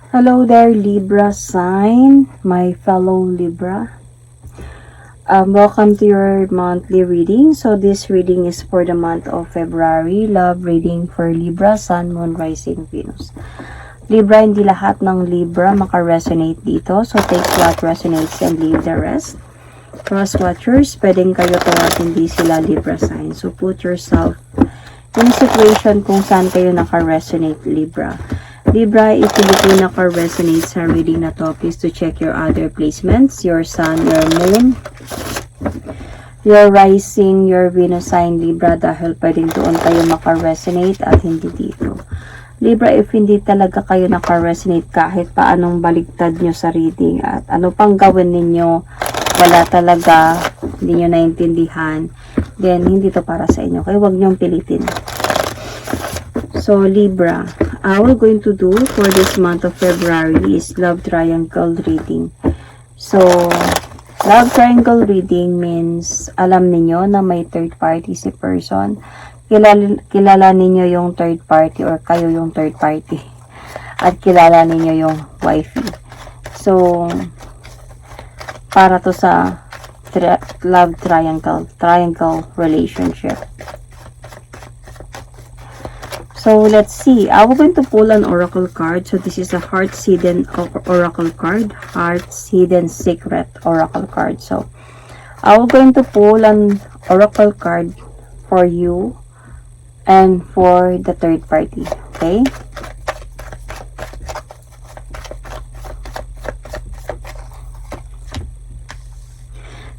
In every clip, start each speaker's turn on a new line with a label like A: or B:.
A: Hello there, Libra sign, my fellow Libra. Welcome to your monthly reading. So this reading is for the month of February. Love reading for Libra, Sun, Moon, Rising, Venus. Libra, hindi lahat ng Libra maka-resonate dito. So take what resonates and leave the rest. Cross watchers, pwedeng kayo tawag hindi sila Libra sign. So put yourself in a situation kung saan kayo naka-resonate, Libra. Libra, if hindi naka-resonate sa reading na to, please to check your other placements, your sun, your moon, your rising, your Venus sign, Libra, dahil pwedeng doon kayo maka-resonate at hindi dito. Libra, if hindi talaga kayo naka-resonate kahit paanong baligtad nyo sa reading at ano pang gawin ninyo, wala talaga, hindi nyo naintindihan, then hindi to para sa inyo. Kaya huwag nyong pilitin. So, Libra, we're going to do for this month of February is Love Triangle reading. So, Love Triangle reading means alam niyo na may third party si person. Kilala niyo yung third party or kayo yung third party. At kilala niyo yung wifey. So, para to sa Love Triangle relationship. So, let's see. We're going to pull an oracle card. So, this is a Heart's Hidden oracle card. Heart's Hidden Secret oracle card. So, we're going to pull an oracle card for you and for the third party. Okay?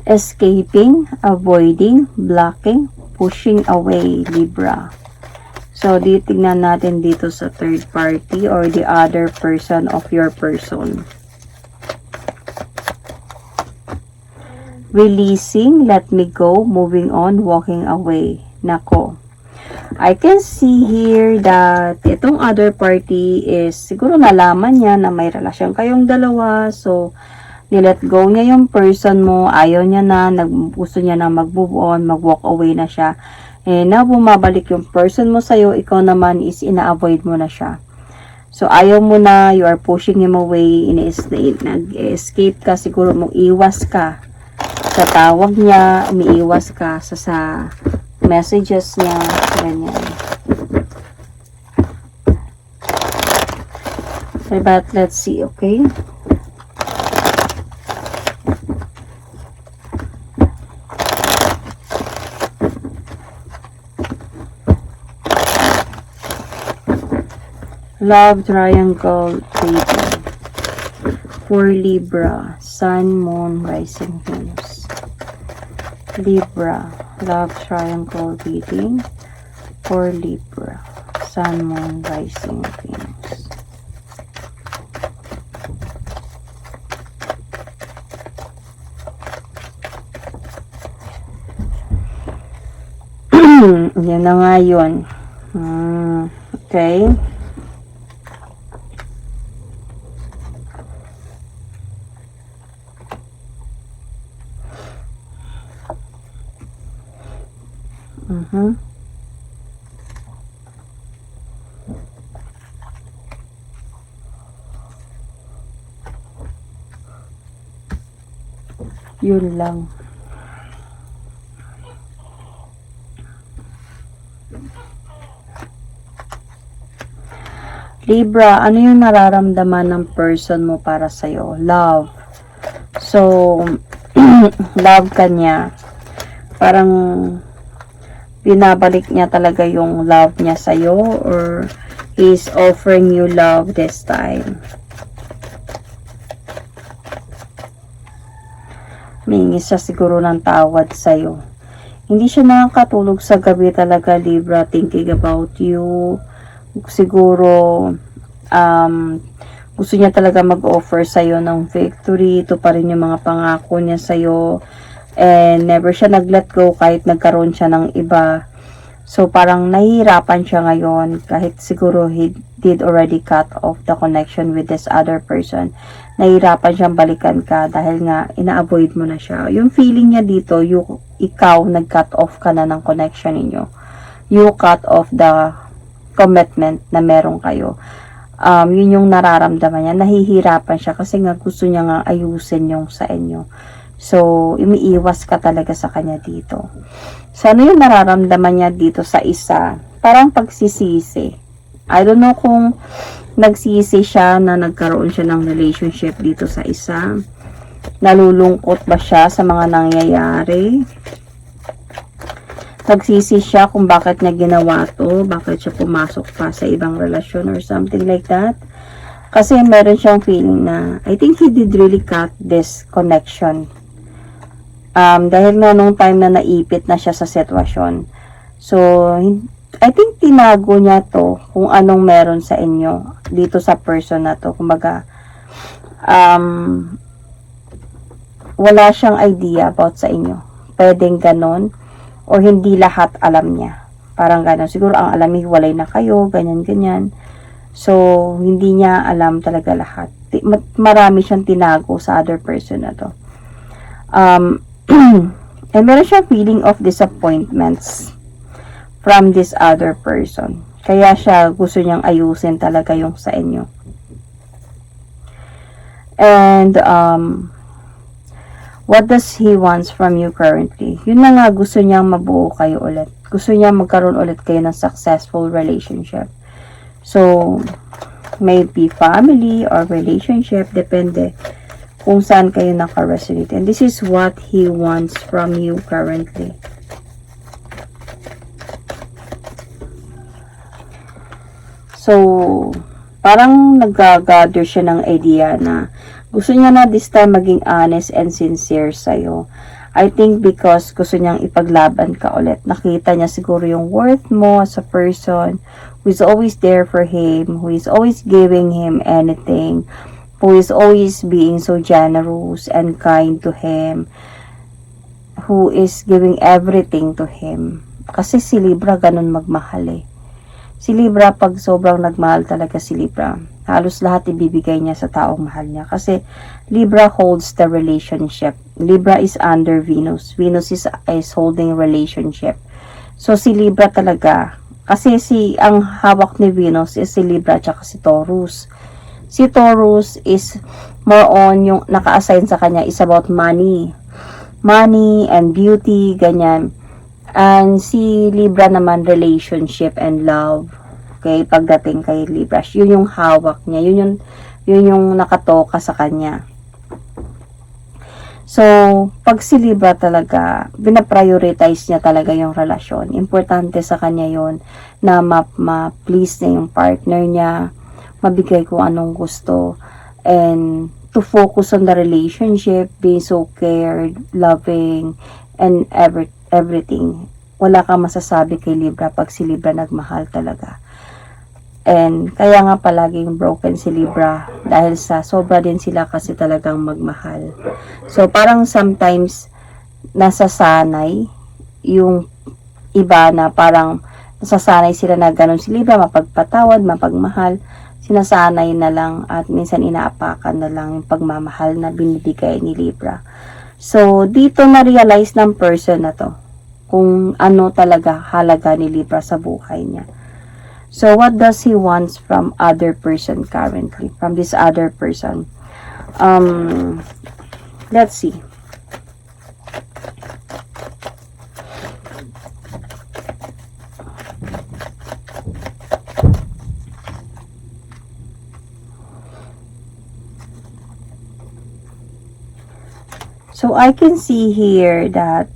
A: Escaping, avoiding, blocking, pushing away, Libra. So, titignan natin dito sa third party or the other person of your person. Releasing, let me go, moving on, walking away. Nako. I can see here that itong other party is siguro nalaman niya na may relasyon kayong dalawa. So, nilet go niya yung person mo. Ayaw niya na, gusto niya na mag-move on, mag-walk away na siya. Na bumabalik yung person mo sa'yo, ikaw naman is ina-avoid mo na siya. So, ayaw mo na, you are pushing him away, nag-escape ka, siguro mong iwas ka sa tawag niya, umiiwas ka sa messages niya, ganyan. But let's see, okay? Love Triangle reading for Libra, Sun, Moon, Rising, Venus. Libra, Love Triangle reading for Libra, Sun, Moon, Rising, Venus. Yan na nga yun. Okay. Yun lang. Libra, ano yung nararamdaman ng person mo para sa'yo? Love. So, love ka niya. Parang binabalik niya talaga yung love niya sa'yo or he's offering you love this time. Humingi siya siguro ng tawad sa'yo. Hindi siya nakakatulog sa gabi talaga, Libra, thinking about you. Siguro, gusto niya talaga mag-offer sa'yo ng victory. Ito pa rin yung mga pangako niya sa'yo. And never siya nag-let go kahit nagkaroon siya ng iba. So, parang nahihirapan siya ngayon kahit siguro he did already cut off the connection with this other person. Nahihirapan siyang balikan ka dahil nga ina-avoid mo na siya. Yung feeling niya dito, ikaw nag-cut off ka na ng connection ninyo. You cut off the commitment na meron kayo. Yun yung nararamdaman niya. Nahihirapan siya kasi nga gusto niya nga ayusin yung sa inyo. So, umiiwas ka talaga sa kanya dito. So, ano yung nararamdaman niya dito sa isa? Parang pagsisisi. I don't know kung nagsisi siya na nagkaroon siya ng relationship dito sa isa. Nalulungkot ba siya sa mga nangyayari? Nagsisi siya kung bakit niya ginawa to, bakit siya pumasok pa sa ibang relasyon or something like that. Kasi meron siyang feeling na, I think he did really cut this connection. Dahil na nung time na naipit na siya sa sitwasyon. So, I think tinago niya to kung anong meron sa inyo dito sa person na to. Kumbaga, wala siyang idea about sa inyo. Pwedeng ganon. Or hindi lahat alam niya. Parang ganon. Siguro ang alam niya, hiwalay na kayo, ganyan-ganyan. So, hindi niya alam talaga lahat. Marami siyang tinago sa other person na to. And meron siyang feeling of disappointments from this other person. Kaya siya gusto niyang ayusin talaga yung sa inyo. And, what does he wants from you currently? Yun na nga, gusto niyang mabuo kayo ulit. Gusto niyang magkaroon ulit kayo ng successful relationship. So, maybe family or relationship, depende kung saan kayo naka-resonate. And this is what he wants from you currently. So, parang nag-gather siya ng idea na gusto niya na this time maging honest and sincere sa'yo. I think because gusto niyang ipaglaban ka ulit. Nakita niya siguro yung worth mo as a person who is always there for him, who is always giving him anything, who is always being so generous and kind to him, who is giving everything to him. Kasi si Libra ganun magmahal eh. Si Libra, pag sobrang nagmahal talaga si Libra, halos lahat ibibigay niya sa taong mahal niya. Kasi Libra holds the relationship. Libra is under Venus. Venus is holding relationship. So si Libra talaga, kasi ang hawak ni Venus is si Libra at si Taurus. Si Taurus is more on yung naka-assign sa kanya is about money. Money and beauty, ganyan. And si Libra naman, relationship and love. Okay, pagdating kay Libra, yun yung hawak niya. Yun yung nakatoka sa kanya. So, pag si Libra talaga, binaprioritize niya talaga yung relasyon. Importante sa kanya yun na ma-please niya yung partner niya, mabigay kung anong gusto, and to focus on the relationship, being so cared, loving, and everything. Wala kang masasabi kay Libra pag si Libra nagmahal talaga. And kaya nga palaging broken si Libra dahil sa sobra din sila kasi talagang magmahal. So parang sometimes nasasanay yung iba na parang nasasanay sila na ganun si Libra, mapagpatawad, mapagmahal. Sinasanay na lang at minsan inaapakan na lang yung pagmamahal na binibigay ni Libra. So dito na-realize ng person na to kung ano talaga halaga ni Libra sa buhay niya. So, what does he wants from other person currently? From this other person? Let's see. So, I can see here that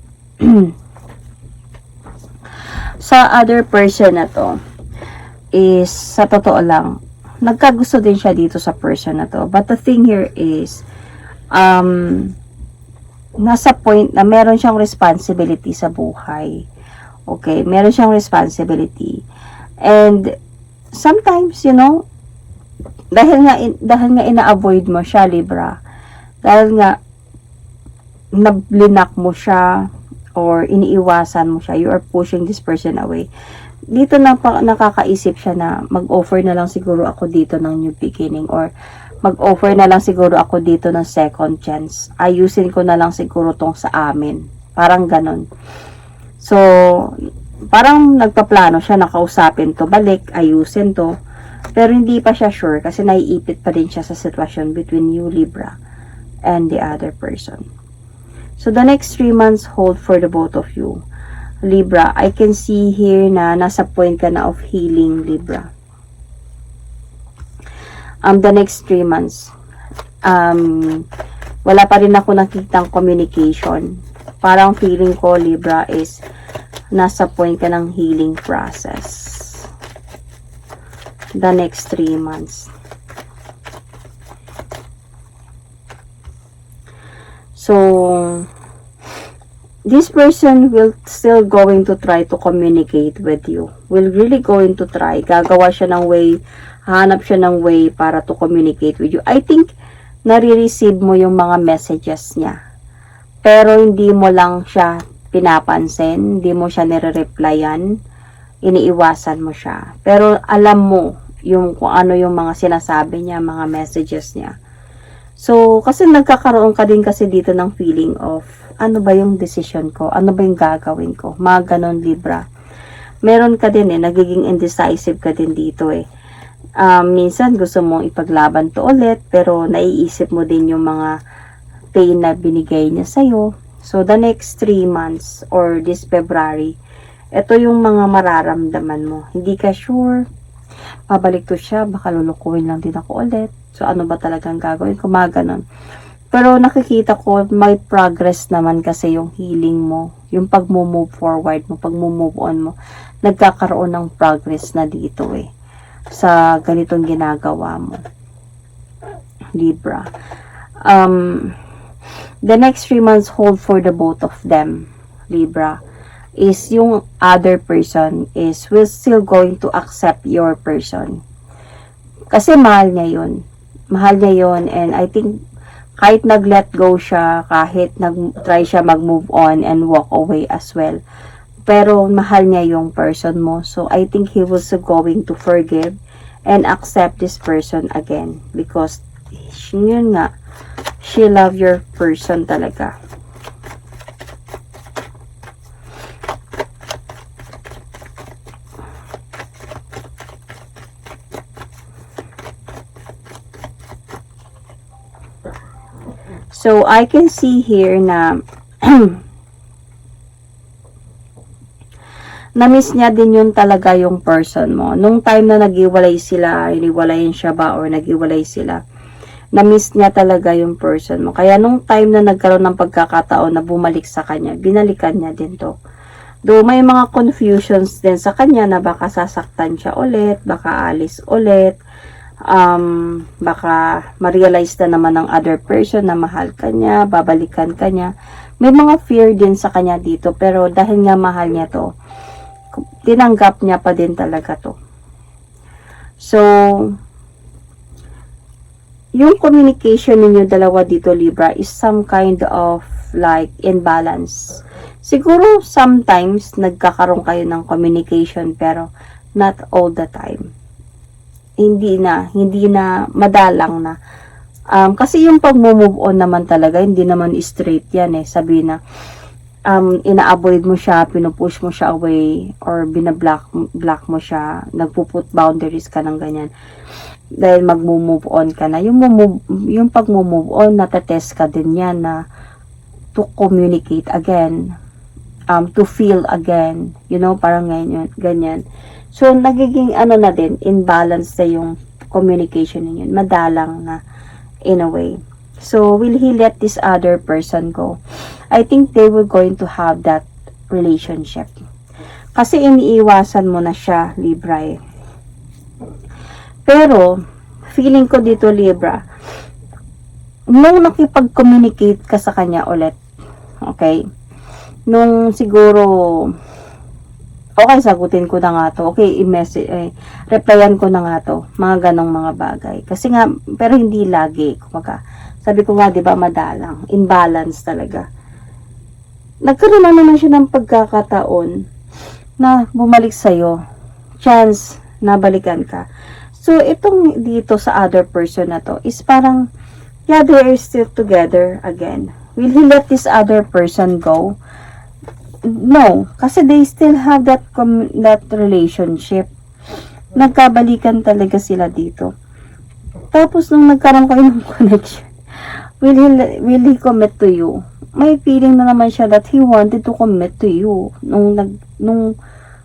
A: sa other person na to, is, sa totoo lang, nagkagusto din siya dito sa person na to. But the thing here is, nasa point na meron siyang responsibility sa buhay. Okay, meron siyang responsibility. And, sometimes, you know, dahil nga ina-avoid mo siya, Libra, dahil nga, nablinak mo siya, or iniiwasan mo siya, you are pushing this person away. Dito na nakakaisip siya na mag-offer na lang siguro ako dito ng new beginning or mag-offer na lang siguro ako dito ng second chance. Ayusin ko na lang siguro tong sa amin. Parang ganon. So, parang nagpaplano siya na kausapin to, balik, ayusin to. Pero hindi pa siya sure kasi naiipit pa din siya sa sitwasyon between you, Libra, and the other person. So, the next 3 months hold for the both of you. Libra, I can see here na nasa point ka na of healing, Libra. The next 3 months, wala pa rin ako nakitang communication. Parang feeling ko, Libra, is nasa point ka ng healing process. The next 3 months. So, this person will still going to try to communicate with you. Will really going to try. Gagawa siya ng way, hanap siya ng way para to communicate with you. I think, nare-receive mo yung mga messages niya. Pero hindi mo lang siya pinapansin, hindi mo siya nire-replyan, iniiwasan mo siya. Pero alam mo yung kung ano yung mga sinasabi niya, mga messages niya. So, kasi nagkakaroon ka din kasi dito ng feeling of, ano ba yung decision ko? Ano ba yung gagawin ko? Mga ganon, Libra. Meron ka din nagiging indecisive ka din dito minsan gusto mong ipaglaban to ulit, pero naiisip mo din yung mga pain na binigay niya sa'yo. So, the next 3 months or this February, ito yung mga mararamdaman mo. Hindi ka sure, pabalik to siya, baka lulukuhin lang din ako ulit. So, ano ba talagang gagawin ko? Mga ganon. Pero nakikita ko, may progress naman kasi yung healing mo, yung pag-move forward mo, pag-move on mo, nagkakaroon ng progress na dito sa ganitong ginagawa mo, Libra. The next 3 months hold for the both of them, Libra, is yung other person is will still going to accept your person. Kasi mahal niya yun. Mahal niya yun, and I think kahit nag-let go siya, kahit nag-try siya mag-move on and walk away as well, pero mahal niya yung person mo. So, I think he was going to forgive and accept this person again. Because, yun nga, she love your person talaga. So, I can see here na na-miss niya din yun talaga yung person mo. Nung time na nag-iwalay sila, iniwalayin siya ba or nag-iwalay sila, na-miss niya talaga yung person mo. Kaya nung time na nagkaroon ng pagkakataon na bumalik sa kanya, binalikan niya din to. Though may mga confusions din sa kanya na baka sasaktan siya ulit, baka alis ulit, baka ma-realize na naman ng other person na mahal ka niya, babalikan ka niya. May mga fear din sa kanya dito, pero dahil nga mahal niya to, tinanggap niya pa din talaga to. So, yung communication ninyo dalawa dito, Libra, is some kind of like imbalance. Siguro sometimes nagkakaroon kayo ng communication, pero not all the time. Hindi na madalang na. Kasi yung pag-move on naman talaga, hindi naman straight yan sabi na ina-avoid mo siya, pinupush mo siya away, or binablock mo siya, nagpuput boundaries ka ng ganyan. Dahil mag-move on ka na. Yung pag-move on, natatest ka din yan na to communicate again, to feel again, parang ganyan. So, nagiging na din, imbalance na yung communication ninyo. Madalang na, in a way. So, will he let this other person go? I think they were going to have that relationship. Kasi iniiwasan mo na siya, Libra Pero, feeling ko dito, Libra, nung nakipag-communicate ka sa kanya ulit, okay? Nung siguro, okay, sagutin ko na nga to. Okay, replyan ko na nga to. Mga ganong mga bagay. Kasi nga, pero hindi lagi. Sabi ko nga, di ba, madalang. Imbalance talaga. Nagkaroon na naman siya ng pagkakataon na bumalik sa'yo. Chance na balikan ka. So, itong dito sa other person na to is parang, yeah, they are still together again. Will he let this other person go? No, kasi they still have that relationship. Nagkabalikan talaga sila dito. Tapos nung nagkaroon kayo ng connection, will he commit to you? May feeling na naman siya that he wanted to commit to you nung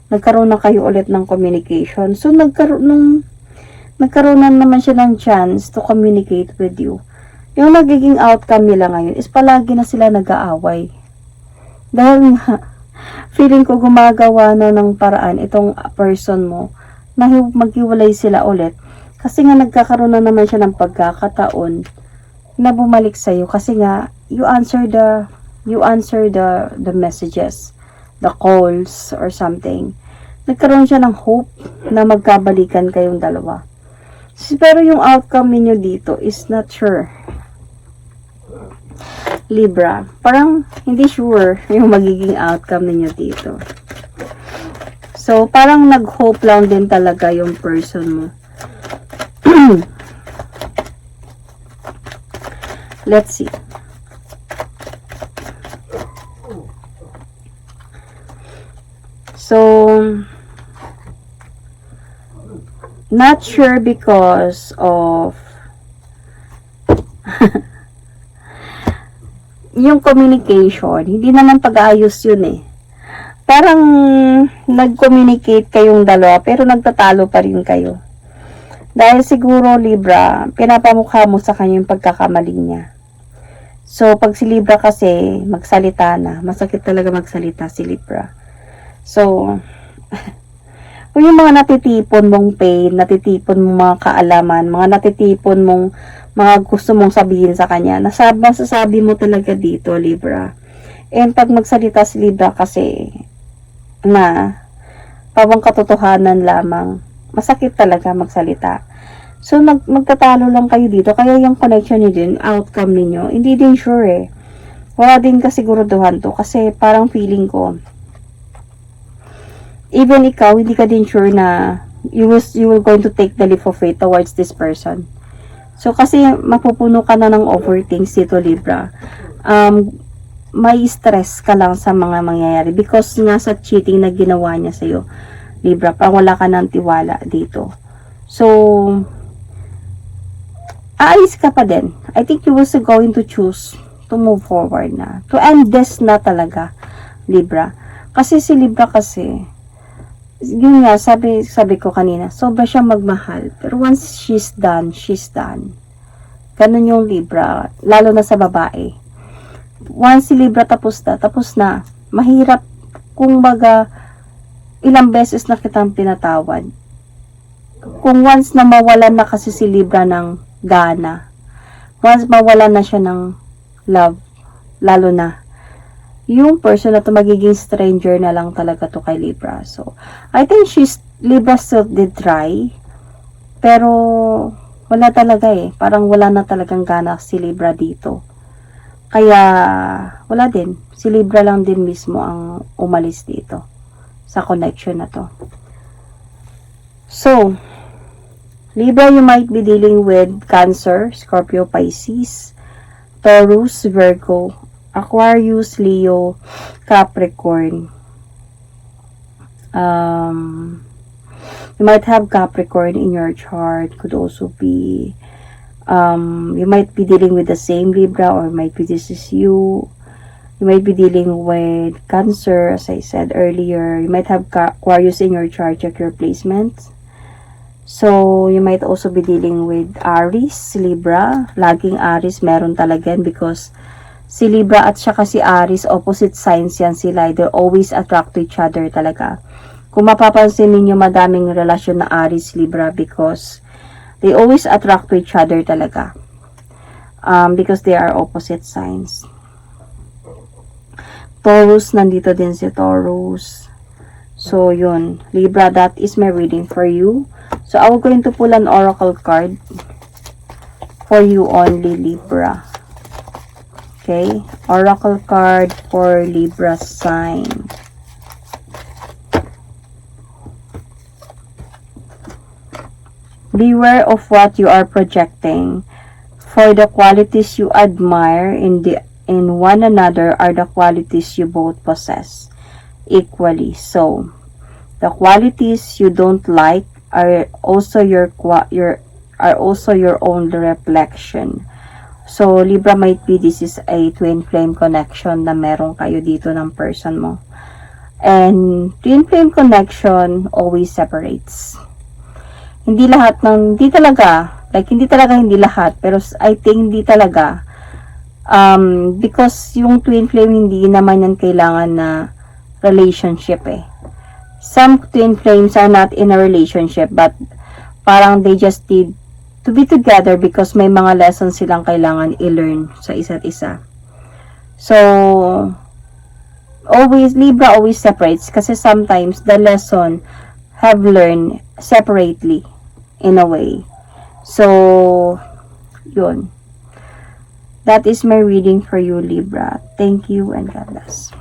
A: nagkaroon na kayo ulit ng communication. So nagkaroon na naman siya ng chance to communicate with you. Yung nagiging outcome nila ngayon is palagi na sila nag-aaway. Dahil nga, feeling ko gumagawa na ng paraan itong person mo na maghiwalay sila ulit. Kasi nga nagkakaroon na naman siya ng pagkakataon na bumalik sa'yo. Kasi nga, you answer the messages, the calls, or something. Nagkaroon siya ng hope na magkabalikan kayong dalawa. Pero yung outcome niyo dito is not sure. Libra, parang hindi sure yung magiging outcome niyo dito. So, parang nag-hope lang din talaga yung person mo. Let's see. So, not sure because of yung communication. Hindi naman pag-aayos yun eh. Parang nag-communicate kayong dalawa pero nagtatalo pa rin kayo. Dahil siguro Libra, pinapamukha mo sa kanya yung pagkakamali niya. So, pag si Libra kasi magsalita na, masakit talaga magsalita si Libra. So, kung yung mga natitipon mong pain, natitipon mong mga kaalaman, mga natitipon mong mga gusto mong sabihin sa kanya, masasabi mo talaga dito, Libra. And pag magsalita si Libra kasi na pawang katotohanan lamang, masakit talaga magsalita. So, magtatalo lang kayo dito. Kaya yung connection niyo din, outcome niyo, hindi din sure eh. Wala din kasiguraduhan to. Kasi parang feeling ko, even ikaw, hindi ka din sure na you will going to take the leap of faith towards this person. So, kasi mapupuno ka na ng overthinks dito, Libra. May stress ka lang sa mga mangyayari because nga sa cheating na ginawa niya sa'yo, Libra, parang wala ka ng tiwala dito. So, aalis ka pa din. I think you was going to choose to move forward na. To end this na talaga, Libra. Kasi si Libra kasi, yun nga, sabi ko kanina, sobra siya magmahal. Pero once she's done, she's done. Ganun yung Libra, lalo na sa babae. Once si Libra tapos na. Mahirap, kung baga, ilang beses na kitang pinatawad. Kung once na mawalan na kasi si Libra ng gana, once mawalan na siya ng love, lalo na, yung person na to magiging stranger na lang talaga to kay Libra. So, I think Libra still did try, pero wala talaga eh. Parang wala na talagang gana si Libra dito. Kaya, wala din. Si Libra lang din mismo ang umalis dito sa connection na to. So, Libra, you might be dealing with Cancer, Scorpio, Pisces, Taurus, Virgo, Aquarius, Leo, Capricorn. You might have Capricorn in your chart. Could also be, you might be dealing with the same Libra, or might be this is you. You might be dealing with Cancer, as I said earlier. You might have Aquarius in your chart. Check your placements. So, you might also be dealing with Aries, Libra. Laging Aries, meron talaga yan because si Libra at saka si Aries, opposite signs yan sila. They always attract to each other talaga. Kung mapapansin ninyo, madaming relasyon na Aries, Libra because they always attract to each other talaga. Because they are opposite signs. Taurus, nandito din si Taurus. So, yun. Libra, that is my reading for you. So, I will going to pull an oracle card for you only, Libra. Okay? Oracle card for Libra sign. Beware of what you are projecting, for the qualities you admire in one another are the qualities you both possess equally. So, the qualities you don't like are also your own reflection. So, Libra, might be this is a twin flame connection na meron kayo dito ng person mo. And twin flame connection always separates. Hindi lahat ng, hindi talaga, hindi lahat, pero I think hindi talaga. Because yung twin flame, hindi naman yan kailangan na relationship eh. Some twin flames are not in a relationship, but parang they just need to be together because may mga lessons silang kailangan i-learn sa isa't isa. So, Libra always separates kasi sometimes the lesson have learned separately in a way. So, yun. That is my reading for you, Libra. Thank you and God bless.